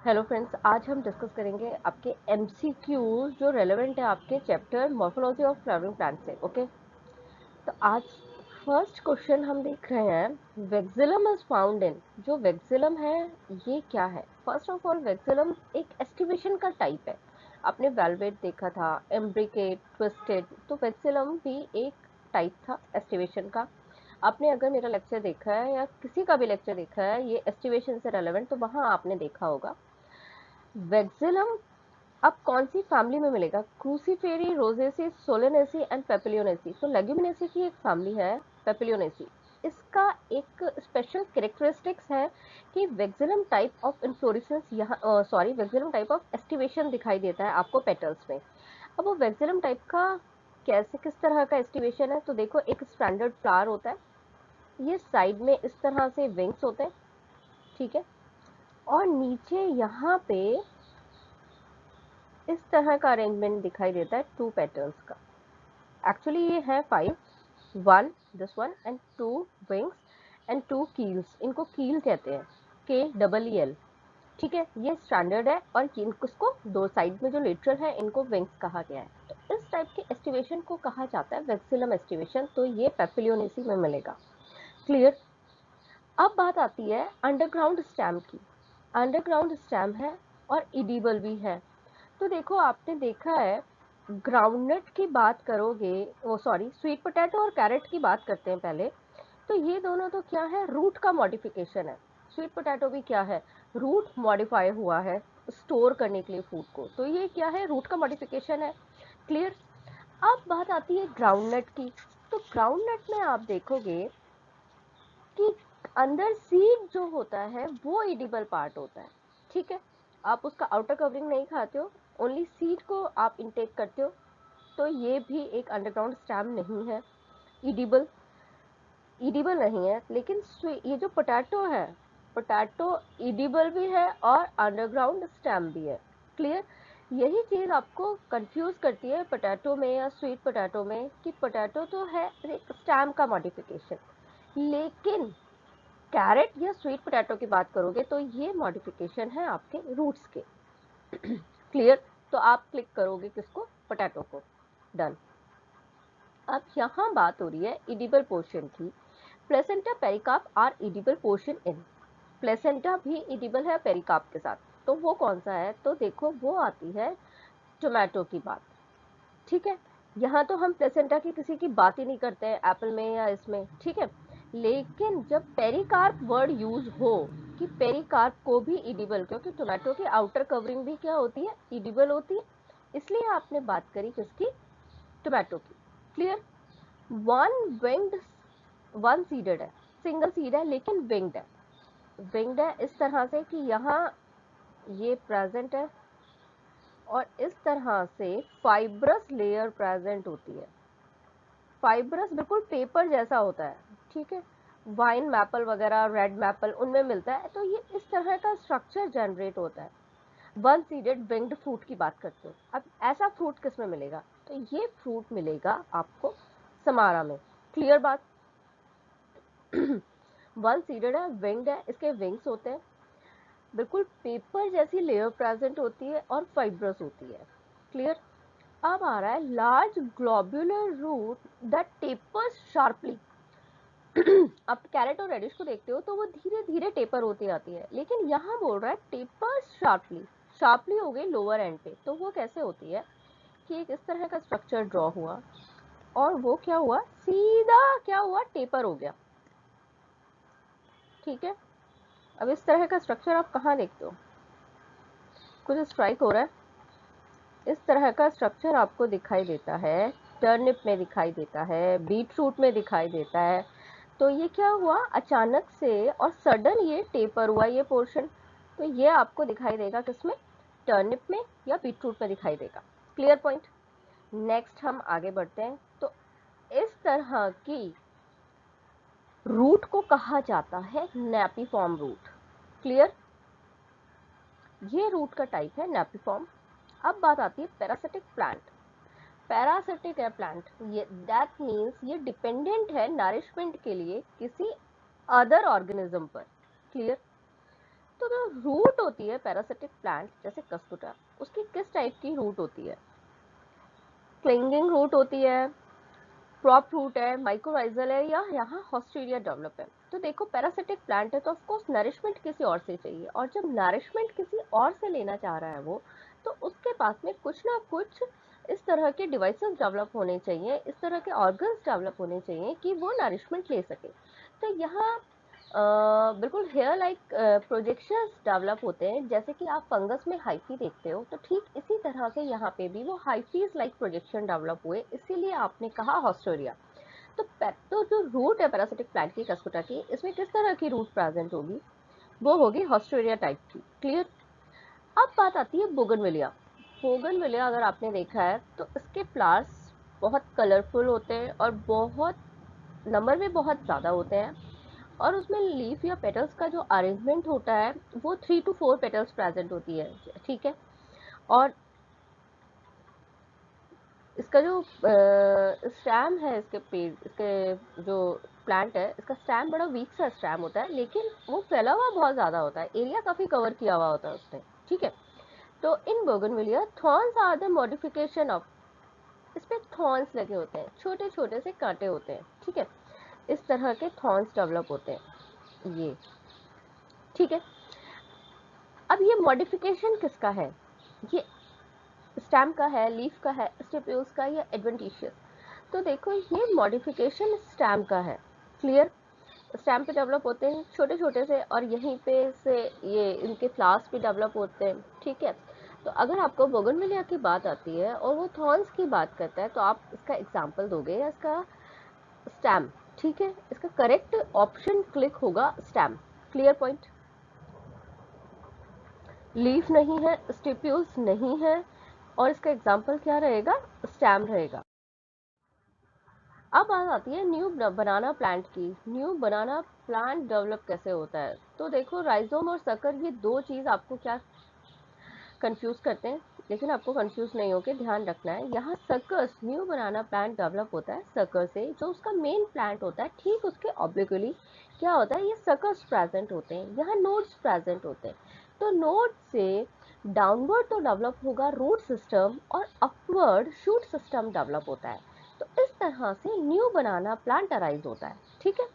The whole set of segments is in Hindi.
हेलो फ्रेंड्स, आज हम डिस्कस करेंगे आपके एमसीक्यूज जो रेलेवेंट है आपके chapter morphology of flowering plant से। ओके, तो आज फर्स्ट क्वेश्चन हम देख रहे हैं, वेक्सिलम इज फाउंड इन। जो वेक्सिलम है ये क्या है? फर्स्ट ऑफ ऑल, वेक्सिलम एक एस्टिवेशन का टाइप है। आपने वेलवेट देखा था, एम्ब्रिकेट, ट्विस्टेड, तो वेक्सिलम भी एक टाइप था एस्टिवेशन का। आपने अगर मेरा लेक्चर देखा है या किसी का भी लेक्चर देखा है ये एस्टिवेशन से रेलेवेंट, तो वहाँ आपने देखा होगा। वेक्सिलम अब कौन सी फैमिली में मिलेगा? क्रूसीफेरी, रोजेसी, सोलेनेसी एंड पेपिलियोनेसी। तो लेग्यूमिनेसी की एक फैमिली है पेपिलियोनेसी। इसका एक स्पेशल कैरेक्टरिस्टिक्स है कि वेक्सिलम टाइप ऑफ इन्फ्लोरेसेंस यहाँ वेक्सिलम टाइप ऑफ एस्टिवेशन दिखाई देता है आपको पेटल्स में। अब वो वेक्सिलम टाइप का कैसे, किस तरह का एस्टिवेशन है? तो देखो, एक स्टैंडर्ड फ्लावर होता है, ये साइड में इस तरह से विंग्स होते हैं, ठीक है, और नीचे यहाँ पे इस तरह का अरेंजमेंट दिखाई देता है टू पेटल्स का। एक्चुअली ये है 5, 1 this one and 2 wings and 2 keels. इनको कील कहते हैं, KEEL। ठीक है, ये स्टैंडर्ड है और इसको दो साइड में जो लेटरल है इनको विंग्स कहा गया है। तो इस टाइप के एस्टिवेशन को कहा जाता है वेक्सिलम एस्टिवेशन। तो ये पेपिलियोनेसी में मिलेगा। क्लियर? अब बात आती है अंडरग्राउंड स्टेम की। अंडरग्राउंड स्टेम है और इडिबल भी है। तो देखो, आपने देखा है, ग्राउंडनट की बात करोगे, स्वीट पोटैटो और कैरेट की बात करते हैं पहले। तो ये दोनों तो क्या है, रूट का मॉडिफिकेशन है। स्वीट पोटैटो भी क्या है, रूट मॉडिफाई हुआ है स्टोर करने के लिए फूड को। तो ये क्या है, रूट का मॉडिफिकेशन है। क्लियर? अब बात आती है ग्राउंडनट की। तो ग्राउंडनट में आप देखोगे कि अंदर सीड जो होता है वो एडिबल पार्ट होता है। ठीक है, आप उसका आउटर कवरिंग नहीं खाते हो, ओनली सीड को आप इनटेक करते हो। तो ये भी एक अंडरग्राउंड स्टेम नहीं है, एडिबल नहीं है। लेकिन ये जो पोटैटो है, पोटैटो एडिबल भी है और अंडरग्राउंड स्टेम भी है। क्लियर? यही चीज आपको कंफ्यूज करती है पोटैटो में या स्वीट पोटैटो में, कि पोटैटो तो है एक स्टेम का मॉडिफिकेशन, लेकिन कैरेट या स्वीट पोटैटो की बात करोगे तो ये मॉडिफिकेशन है आपके रूट्स के। क्लियर? तो आप क्लिक करोगे किसको, पोटैटो को। डन। अब यहाँ बात हो रही है एडिबल पोर्शन की। Placenta pericarp are edible portion in. Placenta भी एडिबल है पेरिकार्प के साथ। तो वो कौन सा है? तो देखो, वो आती है टोमेटो की बात। ठीक है, यहाँ तो हम प्लेसेंटा की किसी की बात ही नहीं करते हैं एप्पल में या इसमें। ठीक है, लेकिन जब पेरिकार्प वर्ड यूज हो कि पेरिकार्प को भी एडिबल, क्योंकि टोमेटो की आउटर कवरिंग भी क्या होती है, एडिबल होती है, इसलिए आपने बात करी किसकी, टोमेटो की। Clear? One winged, one seeded है, सिंगल सीड है लेकिन विंग्ड है। विंग्ड है इस तरह से कि यहाँ ये प्रेजेंट है और इस तरह से फाइब्रस लेयर प्रेजेंट होती है। फाइब्रस बिल्कुल पेपर जैसा होता है। ठीक है, वाइन मैपल वगैरह, रेड मैपल, उनमें मिलता है। तो ये इस तरह का स्ट्रक्चर जनरेट होता है। वन सीडेड विंग्ड फ्रूट की बात करते हो। अब ऐसा फ्रूट किस में मिलेगा? तो ये फ्रूट मिलेगा आपको समारा में। क्लियर बात? वन सीडेड है, विंग्ड है, इसके विंग्स होते हैं, बिल्कुल पेपर जैसी लेयर प्रेजेंट होती है और फाइब्रस होती है। क्लियर? अब आ रहा है large globular root that tapers sharply. आप कैरेट और रेडिश को देखते हो तो वो धीरे धीरे टेपर होती आती है, लेकिन यहाँ बोल रहा है टेपर्स शार्पली। शार्पली हो गई लोअर एंड पे। तो वो कैसे होती है कि एक इस तरह का स्ट्रक्चर ड्रॉ हुआ और वो क्या हुआ, सीधा क्या हुआ, टेपर हो गया। ठीक है, अब इस तरह का स्ट्रक्चर आप कहाँ देखते हो? कुछ स्ट्राइक हो रहा है? इस तरह का स्ट्रक्चर आपको दिखाई देता है, टर्निप में दिखाई देता है, बीट रूट में दिखाई देता है। तो ये क्या हुआ, अचानक से और सडन ये टेपर हुआ ये पोर्शन। तो ये आपको दिखाई देगा किसमें, टर्निप में या बीट रूट में दिखाई देगा। Clear point? नेक्स्ट हम आगे बढ़ते हैं। तो इस तरह की रूट को कहा जाता है नैपीफॉर्म रूट। क्लियर? ये रूट का टाइप है नैपीफॉर्म। अब बात आती है पैरासिटिक प्लांट। पैरासिटिक है प्लांट, ये दैट मीन्स ये डिपेंडेंट है नरिशमेंट के लिए किसी अदर ऑर्गेनिज्म पर। क्लियर? तो जो रूट होती है पैरासिटिक प्लांट जैसे कस्कुटा, उसकी किस टाइप की रूट होती है? क्लिंगिंग रूट होती है, प्रॉप रूट है, माइक्रोराइजल है, या यहाँ हॉस्टेरिया डेवलप है? तो देखो पैरासिटिक प्लांट है तो ऑफकोर्स नरिशमेंट किसी और से चाहिए, और जब नरिशमेंट किसी और से लेना चाह रहा है वो, तो उसके पास में कुछ ना कुछ इस तरह के डिवाइसेस डेवलप होने चाहिए, इस तरह के ऑर्गन्स डेवलप होने चाहिए कि वो नरिशमेंट ले सके। तो यहाँ बिल्कुल हेयर लाइक प्रोजेक्शंस डेवलप होते हैं, जैसे कि आप फंगस में हाइफी देखते हो, तो ठीक इसी तरह से यहाँ पे भी वो हाइफीज लाइक प्रोजेक्शन डेवलप हुए, इसीलिए आपने कहा हॉस्टोरिया। तो जो रूट है पैरासिटिक प्लांट की कस्कुटा की, इसमें किस तरह की रूट प्रेजेंट होगी? वो होगी हॉस्टोरिया टाइप की। क्लियर? अब बात आती है बोगनविलिया। बोगनविलिया अगर आपने देखा है तो इसके फ्लावर्स बहुत कलरफुल होते हैं और बहुत नंबर में बहुत ज़्यादा होते हैं, और उसमें लीफ या पेटल्स का जो अरेंजमेंट होता है वो 3 to 4 पेटल्स प्रेजेंट होती है। ठीक है? और इसका जो स्टैम है, इसके पेड़, इसके जो प्लांट है, इसका स्टैम बड़ा वीक सा स्टैम होता है, लेकिन वो फैला हुआ बहुत ज़्यादा होता है, एरिया काफ़ी कवर किया हुआ होता है उसने। ठीक है? तो in bougainvillea thorns are the modification of, इस पे थॉर्न्स लगे होते हैं, छोटे छोटे से कांटे होते हैं। ठीक है? इस तरह के थॉर्न्स डेवलप होते हैं ये। ठीक है? अब ये मॉडिफिकेशन किसका है? ये स्टेम का है, लीफ का है, स्टिप्यूल्स का, या एडवेंटिशियस? तो देखो ये मॉडिफिकेशन स्टेम का है। क्लियर? स्टेम पे डेवलप होते हैं छोटे छोटे से, और यहीं पे से ये इनके फ्लावर्स भी डेवलप होते हैं। ठीक है? तो अगर आपको बोगनविलिया की बात आती है और वो थॉर्न्स की बात करता है, तो आप इसका एग्जाम्पल दोगे या इसका स्टेम? ठीक है? इसका करेक्ट ऑप्शन क्लिक होगा स्टेम। Clear point? लीफ नहीं है, स्टिप्यूल्स नहीं है, और इसका एग्जाम्पल क्या रहेगा? स्टेम रहेगा। अब बात आती है न्यू बनाना प्लांट की। न्यू बनाना प्लांट डेवलप कैसे होता है? तो देखो राइजोम और सकर, ये दो चीज आपको क्या कंफ्यूज करते हैं, लेकिन आपको कंफ्यूज नहीं होके ध्यान रखना है। यहाँ सकर्स, न्यू बनाना प्लांट डेवलप होता है सकर से, जो उसका मेन प्लांट होता है ठीक उसके ऑब्लिक्वली क्या होता है, ये सकर्स प्रेजेंट होते हैं, यहाँ नोड्स प्रेजेंट होते हैं। तो नोड से डाउनवर्ड तो डेवलप होगा रूट सिस्टम, और अपवर्ड शूट सिस्टम डेवलप होता है। तो इस तरह से न्यू बनाना प्लांट अराइज होता है। ठीक है?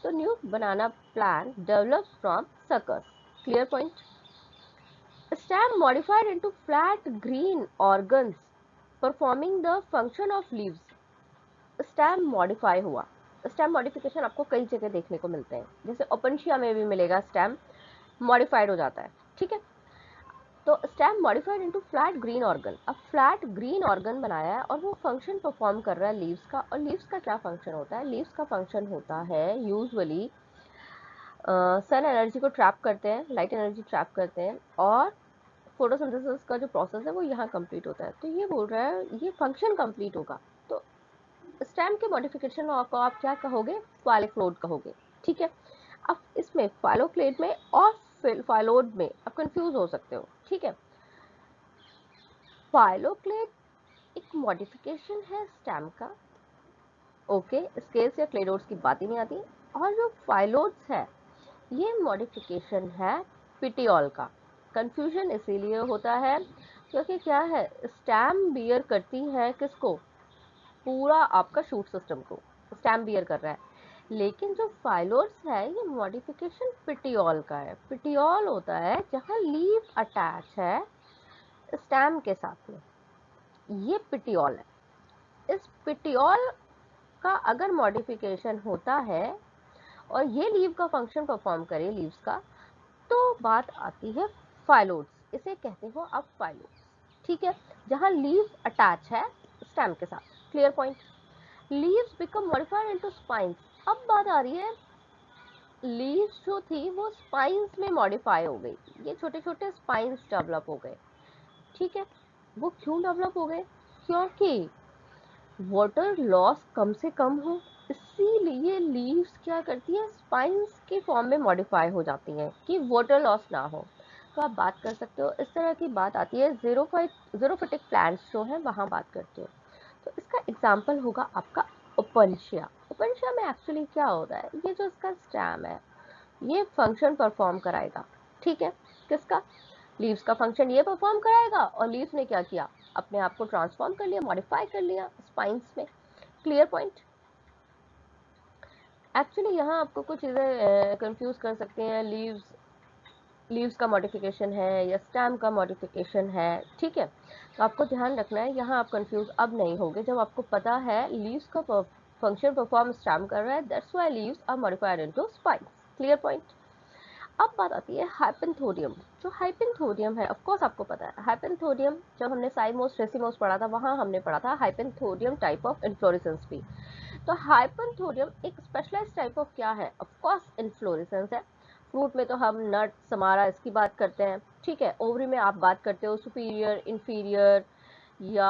तो new banana plant develop from suckers. Clear point? Stem modified into flat green organs performing the function of leaves. Stem modify हुआ। स्टेम मॉडिफिकेशन आपको कई जगह देखने को मिलते हैं, जैसे ओपनशिया में भी मिलेगा, स्टेम मॉडिफाइड हो जाता है। ठीक है? तो stem modified into flat green organ. अब फ्लैट ग्रीन ऑर्गन बनाया है और वो फंक्शन परफॉर्म कर रहा है लीव्स का। और लीव्स का क्या फंक्शन होता है? लीव्स का फंक्शन होता है यूजुअली सन एनर्जी को ट्रैप करते हैं, लाइट एनर्जी ट्रैप करते हैं, और फोटोसिंथेसिस का जो प्रोसेस है वो यहाँ कंप्लीट होता है। तो ये बोल रहा है ये फंक्शन कंप्लीट होगा, तो स्टेम के मॉडिफिकेशन को आप क्या कहोगे? फाइलोक्लेड कहोगे। ठीक है? अब इसमें फाइलोक्लेड में और फाइलोड में आप कंफ्यूज हो सकते हो। ठीक है? फाइलोक्लेड एक मॉडिफिकेशन है स्टेम का। ओके, स्केल्स या क्लेडोड्स की बात ही नहीं आती। और जो फाइलोड्स है, ये मॉडिफिकेशन है पिटियोल का। कंफ्यूजन इसीलिए होता है क्योंकि क्या है, स्टेम बियर करती है किसको? पूरा आपका शूट सिस्टम को स्टेम बियर कर रहा है। लेकिन जो फाइलोड्स है, ये मॉडिफिकेशन पिटियोल का है। पिटियोल होता है जहां लीफ अटैच है स्टेम के साथ में, ये पिटियोल है। इस पिटियोल का अगर मॉडिफिकेशन होता है और ये लीव का फंक्शन परफॉर्म करे लीव्स का, तो बात आती है फाइलोड्स। इसे कहते हो आप फाइलोड्स। ठीक है? जहां लीव अटैच है स्टेम के साथ। Clear point? Leaves become modified into spines. अब बात आ रही है, लीव्स जो थी वो स्पाइंस में मॉडिफाई हो गई, ये छोटे छोटे स्पाइंस डेवलप हो गए। ठीक है? वो क्यों डेवलप हो गए? क्योंकि वाटर लॉस कम से कम हो, इसीलिए लीव्स क्या करती है, स्पाइंस के फॉर्म में मॉडिफाई हो जाती हैं कि वाटर लॉस ना हो। तो आप बात कर सकते हो, इस तरह की बात आती है जीरोफिटिक प्लांट्स जो है वहां बात करते हो। तो इसका एग्जाम्पल होगा आपका ओपनशिया। ओपनशिया में एक्चुअली क्या होता है, ये जो इसका स्टेम है ये फंक्शन परफॉर्म कराएगा। ठीक है, किसका? लीव्स का फंक्शन ये परफॉर्म कराएगा और लीव्स ने क्या किया, अपने आप को ट्रांसफॉर्म कर लिया, मॉडिफाई कर लिया स्पाइन्स में। Clear point? एक्चुअली यहाँ आपको कुछ चीज़ें कंफ्यूज कर सकते हैं, लीव्स का मॉडिफिकेशन है या स्टेम का मॉडिफिकेशन है, ठीक है। तो आपको ध्यान रखना है, यहाँ आप कंफ्यूज अब नहीं होंगे जब आपको पता है लीव्स का फंक्शन परफॉर्म स्टेम कर रहा है, that's why leaves are modified into spines. Clear point? अब बात आती है हाइपेंथोडियम। जो हाइपेंथोडियम है, ऑफ कोर्स आपको पता है हाइपेंथोडियम, जब हमने साइमोस रेसिमोस पढ़ा था वहां हमने पढ़ा था हाइपेंथोडियम टाइप ऑफ इन्फ्लोरेसेंस भी। तो हाइपेंथोडियम एक स्पेशलाइज्ड टाइप ऑफ क्या है, ऑफ कोर्स इन्फ्लोरेसेंस है। फ्रूट में तो हम नट, समारा इसकी बात करते हैं, ठीक है। ओवरी में आप बात करते हो सुपीरियर, इंफीरियर, या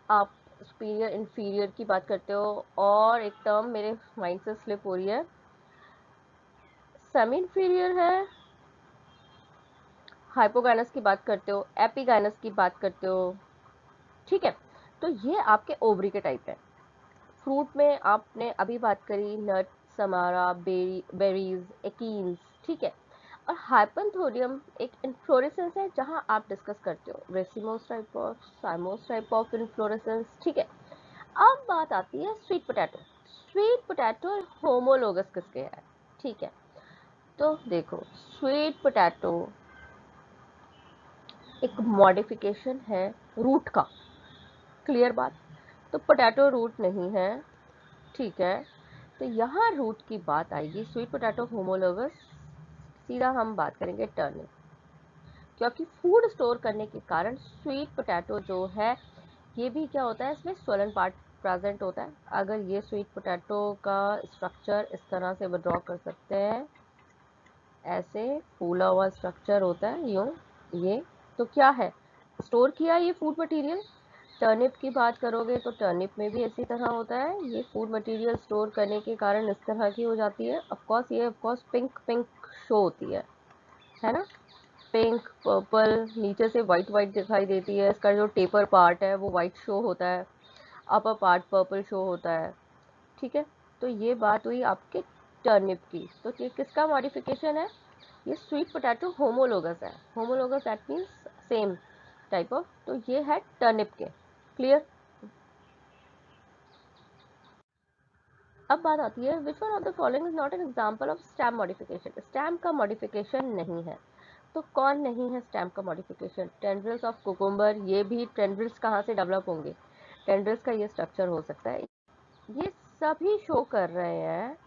आप सुपीरियर इंफीरियर की बात करते हो, और एक टर्म मेरे माइंड से स्लिप हो रही है, सेमी इंफीरियर है, हाइपोगाइनस की बात करते हो, एपिगाइनस की बात करते हो, ठीक है। तो ये आपके ओवरी के टाइप है। फ्रूट में आपने अभी बात करी नट, समारा, बेरीज, एकीन्स, ठीक है। और हाइपेंथोडियम एक इन्फ्लोरेसेंस है जहां आप डिस्कस करते हो racemose type of, साइमोस type of inflorescence, ठीक है। अब बात आती है sweet potato. Sweet potato homologous किसके है, ठीक है। तो देखो, स्वीट पोटैटो एक मॉडिफिकेशन है रूट का। क्लियर बात? तो पोटैटो रूट नहीं है, ठीक है। तो यहाँ रूट की बात आएगी, स्वीट पोटैटो होमोलोगस, सीधा हम बात करेंगे टर्निप, क्योंकि फूड स्टोर करने के कारण स्वीट पोटैटो जो है ये भी क्या होता है, इसमें स्वलन पार्ट प्रेजेंट होता है। अगर ये स्वीट पोटैटो का स्ट्रक्चर इस तरह से विड्रॉ कर सकते हैं, ऐसे फूला हुआ स्ट्रक्चर होता है यूं, ये तो क्या है, स्टोर किया ये फूड मटेरियल। टर्निप की बात करोगे तो टर्निप में भी इसी तरह होता है, ये फूड मटेरियल स्टोर करने के कारण इस तरह की हो जाती है। ऑफ कोर्स ये of course pink pink show होती है ना, पिंक पर्पल, नीचे से वाइट वाइट दिखाई देती है, इसका जो टेपर पार्ट है वो वाइट शो होता है, अपर पार्ट पर्पल शो होता है, ठीक है। तो ये बात हुई आपके टर्निप की। तो ये किसका मॉडिफिकेशन है, ये स्वीट पोटैटो होमोलोगस है। Homologous that means same type of, तो ये है टर्निप के। क्लियर? अब बात आती है which one of the following is not an example of stem modification. Stem का मॉडिफिकेशन नहीं है, तो कौन नहीं है स्टैम का मॉडिफिकेशन? टेंड्रिल्स ऑफ कुकुम्बर, ये भी टेंड्रिल्स कहाँ से डेवलप होंगे, टेंड्रिल्स का ये स्ट्रक्चर हो सकता है। ये सभी शो कर रहे हैं,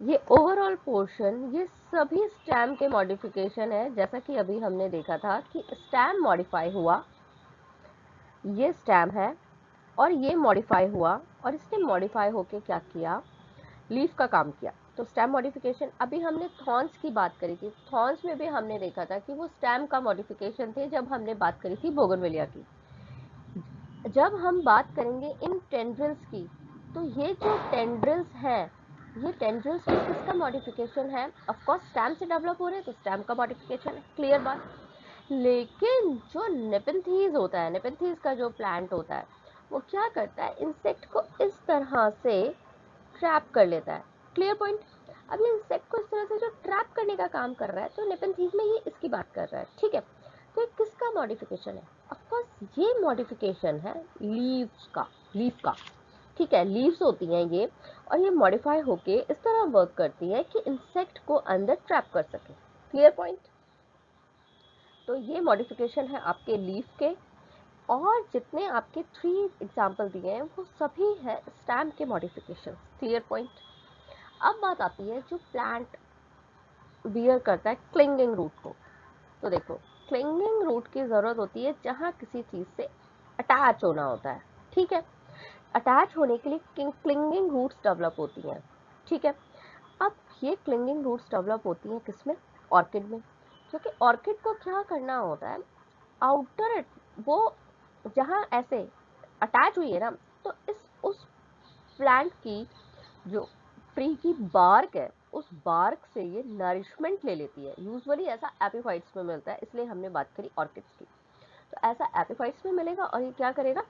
ये ओवरऑल पोर्शन, ये सभी स्टैम के मॉडिफिकेशन है। जैसा कि अभी हमने देखा था कि स्टैम मॉडिफाई हुआ, ये स्टैम है और ये मॉडिफाई हुआ, और इसने मॉडिफाई होके क्या किया, लीफ का काम किया। तो स्टेम मॉडिफिकेशन, अभी हमने थॉर्न्स की बात करी थी, थॉर्न्स में भी हमने देखा था कि वो स्टेम का मॉडिफिकेशन थे जब हमने बात करी थी बोगनवेलिया की। जब हम बात करेंगे इन टेंड्रिल्स की, तो ये जो टेंड्रिल्स हैं, ये टेंड्रिल्स में किसका मॉडिफिकेशन है, ऑफ कोर्स स्टेम से डेवलप हो रहे हैं तो स्टेम का मॉडिफिकेशन है। क्लियर बात? लेकिन जो नेपेंथीज होता है, नेपेंथीज का जो प्लांट होता है, वो क्या करता है, इंसेक्ट को इस तरह से ट्रैप कर लेता है। Clear point? अब ये इंसेक्ट को इस तरह से जो ट्रैप करने का काम कर रहा है, तो नेपेंथीज में ये इसकी बात कर रहा है, ठीक है। तो ये किसका मॉडिफिकेशन है, ऑफ कोर्स ये मॉडिफिकेशन है लीव्स का, लीफ का, ठीक है। लीव्स होती हैं ये, और ये मॉडिफाई होके इस तरह वर्क करती है कि इंसेक्ट को अंदर ट्रैप कर सके। Clear point? तो ये मॉडिफिकेशन है आपके लीफ के, और जितने आपके 3 एग्जाम्पल दिए हैं वो सभी है स्टैम के मॉडिफिकेशन। Clear point? अब बात आती है जो प्लांट बियर करता है क्लिंगिंग रूट को। तो देखो, क्लिंगिंग रूट की जरूरत होती है जहाँ किसी चीज से अटैच होना होता है, ठीक है। अटैच होने के लिए क्लिंगिंग रूट्स डेवलप होती हैं, ठीक है। अब ये क्लिंगिंग रूट्स डेवलप होती हैं किसमें, ऑर्किड में। क्योंकि ऑर्किड को क्या करना होता है, आउटर, वो जहाँ ऐसे अटैच हुई है ना, तो इस उस प्लांट की जो ट्री की बार्क है, उस बार्क से ये नरिशमेंट ले लेती है। यूजुअली ऐसा एपिफाइट्स में मिलता है, इसलिए हमने बात करी ऑर्किड्स की। तो ऐसा एपिफाइट्स में मिलेगा, और ये क्या करेगा,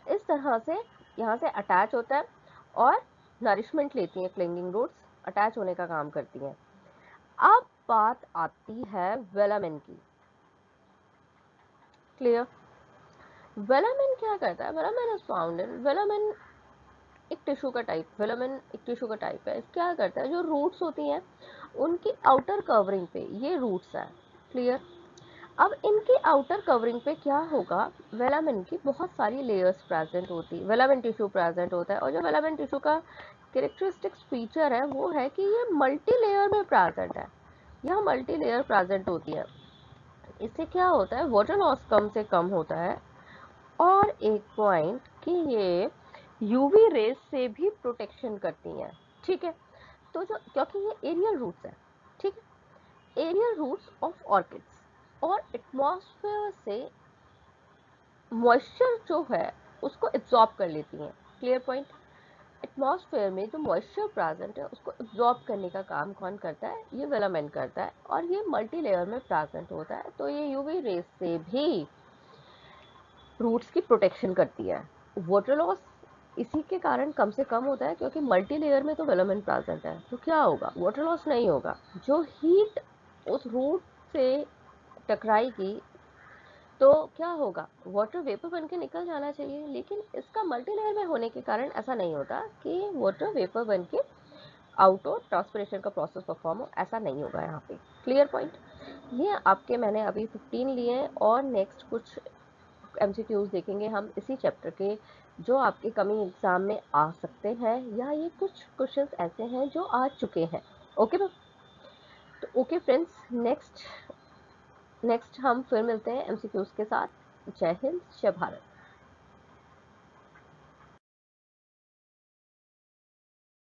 इस तरह से यहाँ से अटैच होता है और नरिशमेंट लेती हैं, क्लिंगिंग रूट्स अटैच होने का काम करती हैं। अब बात आती है वेलामिन की। क्लियर? वेलामिन क्या करता है? वेलामिन इज फाउंड इन, वेलामिन एक टिश्यू का टाइप, वेलामिन एक टिश्यू का टाइप है। क्या करता है, जो रूट्स होती हैं उनकी आउटर कवरिंग पे, ये रूट्स है। क्लियर? अब इनकी आउटर कवरिंग पे क्या होगा, वेलामिन की बहुत सारी लेयर्स प्रेजेंट होती है, वेलामिन टिश्यू प्रेजेंट होता है। और जो वेलामिन टिश्यू का कैरेक्टरिस्टिक्स फीचर है वो है कि ये मल्टी लेयर में प्रेजेंट है, यह मल्टी लेयर प्रेजेंट होती है। इससे क्या होता है, वाटर लॉस कम से कम होता है। और एक पॉइंट कि ये यूवी रेज से भी प्रोटेक्शन करती हैं। ठीक है? तो जो, क्योंकि ये एरियल रूट्स है, ठीक है, एरियल रूट्स ऑफ ऑर्किड्स, और एटमॉस्फेयर से मॉइस्चर जो है उसको एब्जॉर्ब कर लेती हैं। Clear point? एटमॉस्फेयर में जो मॉइस्चर प्रेजेंट है उसको एब्जॉर्ब करने का काम कौन करता है, ये वेलामेन करता है। और ये मल्टी लेयर में प्रेजेंट होता है, तो ये यूवी रेज से भी रूट्स की प्रोटेक्शन करती है। वाटर लॉस इसी के कारण कम से कम होता है, क्योंकि मल्टी लेयर में तो वेलामिन प्रेजेंट है, तो क्या होगा, वाटर लॉस नहीं होगा। जो हीट उस रूट से टकराएगी तो क्या होगा, वाटर वेपर बन के निकल जाना चाहिए, लेकिन इसका मल्टी लेयर में होने के कारण ऐसा नहीं होता कि वाटर वेपर बन के आउट और ट्रांसपिरेशन का प्रोसेस परफॉर्म हो, ऐसा नहीं होगा यहाँ पे। Clear point? ये आपके मैंने अभी 15 लिए, और नेक्स्ट कुछ एमसीक्यूज देखेंगे हम इसी चैप्टर के, जो आपके कमिंग एग्जाम में आ सकते हैं, या ये कुछ क्वेश्चंस ऐसे हैं जो आ चुके हैं। ओके ना? तो ओके फ्रेंड्स, नेक्स्ट हम फिर मिलते हैं एमसीक्यूज के साथ। जय हिंद, जय भारत।